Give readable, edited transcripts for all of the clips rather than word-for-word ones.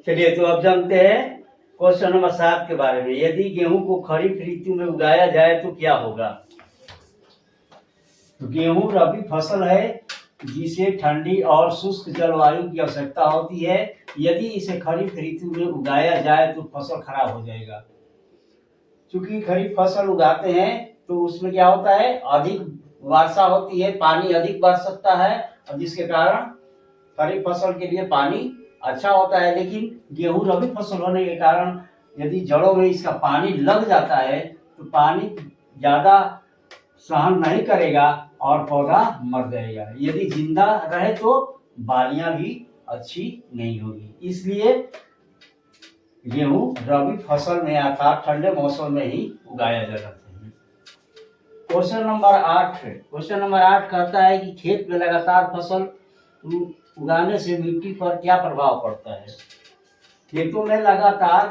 चलिए तो अब जानते हैं क्वेश्चन नंबर 7 के बारे में। यदि गेहूं को खरीफ ऋतु में उगाया जाए तो क्या होगा। तो गेहूं रबी फसल है जिसे ठंडी और शुष्क जलवायु की आवश्यकता होती है। यदि इसे खरीफ ऋतु में उगाया जाए तो फसल खराब हो जाएगा। चूंकि खरीफ फसल उगाते हैं तो उसमें क्या होता है, अधिक वर्षा होती है, पानी अधिक बरस सकता है, और जिसके कारण खरीफ फसल के लिए पानी अच्छा होता है। लेकिन गेहूं रबी फसल होने के कारण यदि जड़ों में इसका पानी लग जाता है तो पानी ज्यादा सहन नहीं करेगा और पौधा मर जाएगा। यदि जिंदा रहे तो बालियां भी अच्छी नहीं होगी। इसलिए गेहूं रबी फसल में अर्थात ठंडे मौसम में ही उगाया जाता है। क्वेश्चन नंबर 8 कहता है कि खेत में लगातार फसल उगाने से मिट्टी पर क्या प्रभाव पड़ता है। खेतों में लगातार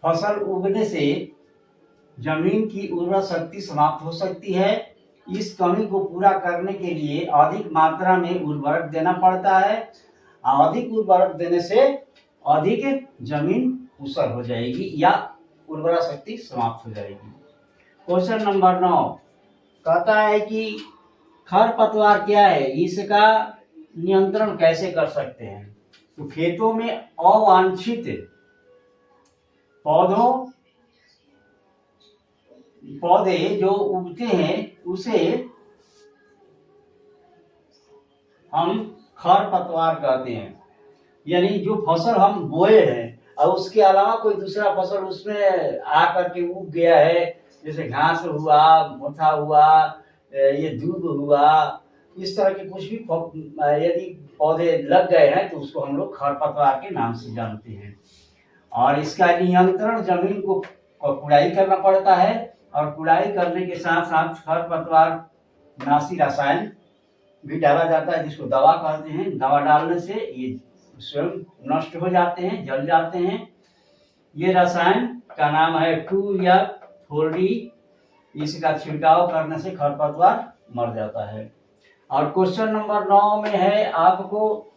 फसल उगने से जमीन की उर्वरा शक्ति समाप्त हो सकती है। इस कमी को पूरा करने के लिए अधिक मात्रा में उर्वरक देना पड़ता है। अधिक उर्वरक देने से अधिक जमीन ऊसर हो जाएगी या उर्वरा शक्ति समाप्त हो जाएगी। क्वेश्चन नंबर 9 कहता है कि खरपतवार क्या है, इसका नियंत्रण कैसे कर सकते हैं। तो खेतों में अवांछित पौधे जो उगते हैं उसे हम खरपतवार कहते हैं। यानी जो फसल हम बोए हैं और उसके अलावा कोई दूसरा फसल उसमें आकर के उग गया है, जैसे घास हुआ, मोथा हुआ, ये दूब हुआ, इस तरह के कुछ भी यदि पौधे लग गए हैं तो उसको हम लोग खरपतवार के नाम से जानते हैं। और इसका नियंत्रण जमीन को कुड़ाई करना पड़ता है, और कुड़ाई करने के साथ साथ खरपतवार नाशी रसायन भी डाला जाता है जिसको दवा कहते हैं। दवा डालने से ये स्वयं नष्ट हो जाते हैं, जल जाते हैं। ये रसायन का नाम है 2F4D। इसका छिड़काव करने से खरपतवार मर जाता है। और क्वेश्चन नंबर 9 में है, आपको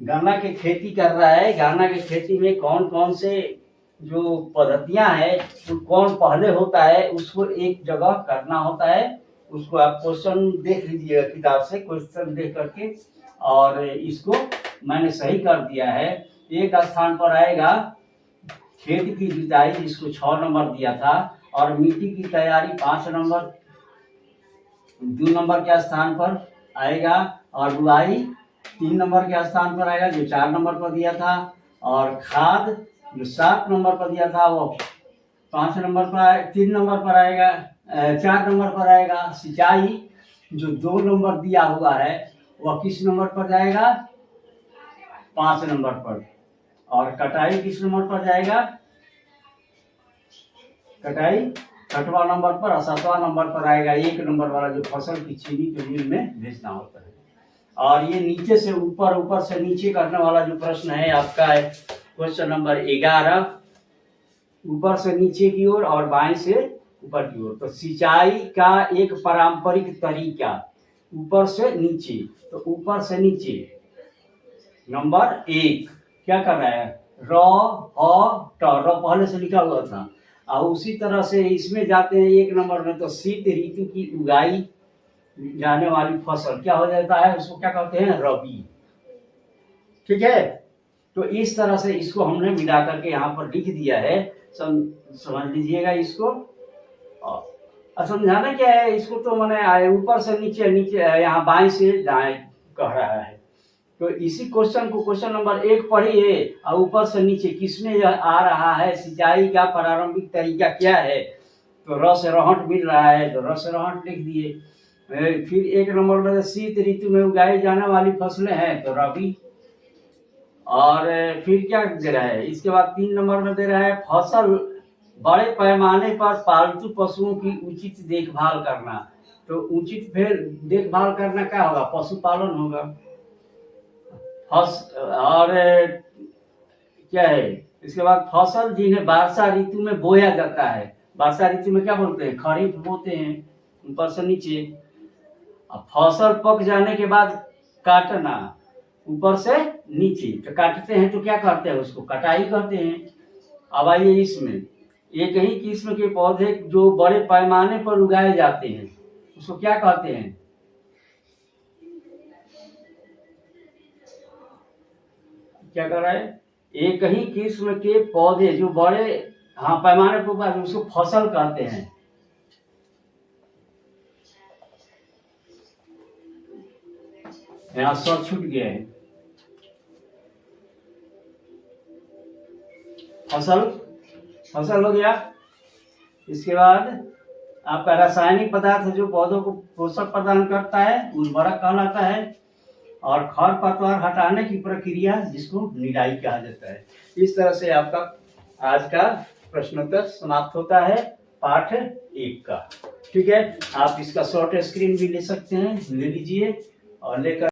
गन्ना की खेती कर रहा है, गन्ना की खेती में कौन कौन से जो पद्धतियां हैं, तो कौन पहले होता है उसको एक जगह करना होता है। उसको आप क्वेश्चन देख लीजिएगा किताब से, क्वेश्चन देख करके, और इसको मैंने सही कर दिया है। एक स्थान पर आएगा खेत की जुताई, जिसको 6 नंबर दिया था, और मिट्टी की तैयारी 5 नंबर, 2 नंबर के स्थान पर आएगा, और बुआई 3 नंबर के स्थान पर आएगा जो 4 नंबर पर दिया था, और खाद जो 7 नंबर पर दिया था वो 5 नंबर पर 3 नंबर पर आएगा, 4 नंबर पर आएगा। सिंचाई जो 2 नंबर दिया हुआ है वह किस नंबर पर जाएगा, 5 नंबर पर। और कटाई किस नंबर पर जाएगा, कटाई 6वां नंबर पर, और 7वां नंबर पर आएगा 1 नंबर वाला जो फसल की चीनी के मिल में भेजना होता है। और ये नीचे से ऊपर, ऊपर से नीचे करने वाला जो प्रश्न है आपका है क्वेश्चन नंबर 11, ऊपर से नीचे की ओर और बाएं से ऊपर की ओर। तो सिंचाई का एक पारंपरिक तरीका ऊपर से नीचे, तो ऊपर से नीचे नंबर 1 क्या कर रहा है, र पहले से लिखा हुआ था, और उसी तरह से इसमें जाते हैं 1 नंबर में, तो शीत ऋतु की उगाई जाने वाली फसल क्या हो जाता है, उसको क्या कहते हैं, रबी। ठीक है, तो इस तरह से इसको हमने मिला करके यहाँ पर लिख दिया है। समझ लीजिएगा इसको। समझाना क्या है इसको, तो मैंने ऊपर से नीचे, नीचे यहाँ बाएं से दाएं कह रहा है। तो इसी क्वेश्चन को क्वेश्चन नंबर 1 पढ़िए, और ऊपर से नीचे किसमें आ रहा है, सिंचाई का प्रारंभिक तरीका क्या है, तो र से रहट मिल रहा है तो र से रहट लिख दिए। फिर 1 नंबर में शीत ऋतु में उगाई जाने वाली फसलें हैं तो रबी। और फिर क्या दे रहा है, इसके बाद 3 नंबर में दे रहा है फसल बड़े पैमाने पर पालतू पशुओं की उचित देखभाल करना। तो उचित फिर देखभाल करना क्या होगा, पशुपालन होगा। और क्या है, इसके बाद फसल जिन्हें वर्षा ऋतु में बोया जाता है, वर्षा ऋतु में क्या बोलते हैं, खरीफ बोते हैं, ऊपर से नीचे। अब फसल पक जाने के बाद काटना, ऊपर से नीचे। तो काटते हैं तो क्या कहते हैं, उसको कटाई कहते हैं। अब आइए इसमें, एक ही किस्म के पौधे जो बड़े पैमाने पर उगाए जाते हैं उसको क्या कहते हैं? क्या कर रहा है? एक ही किस्म के पौधे जो बड़े पैमाने पर उगाए उसको फसल कहते हैं। यहाँ स्वर छूट गया है। फसल हो गया। इसके बाद आपका रासायनिक पदार्थ जो पौधों को पोषक प्रदान करता है उर्वरक कहलाता है, और खरपतवार हटाने की प्रक्रिया जिसको निराई कहा जाता है। इस तरह से आपका आज का प्रश्नोत्तर समाप्त होता है पाठ 1 का। ठीक है, आप इसका शॉर्ट स्क्रीन भी ले सकते हैं, ले लीजिए और लेकर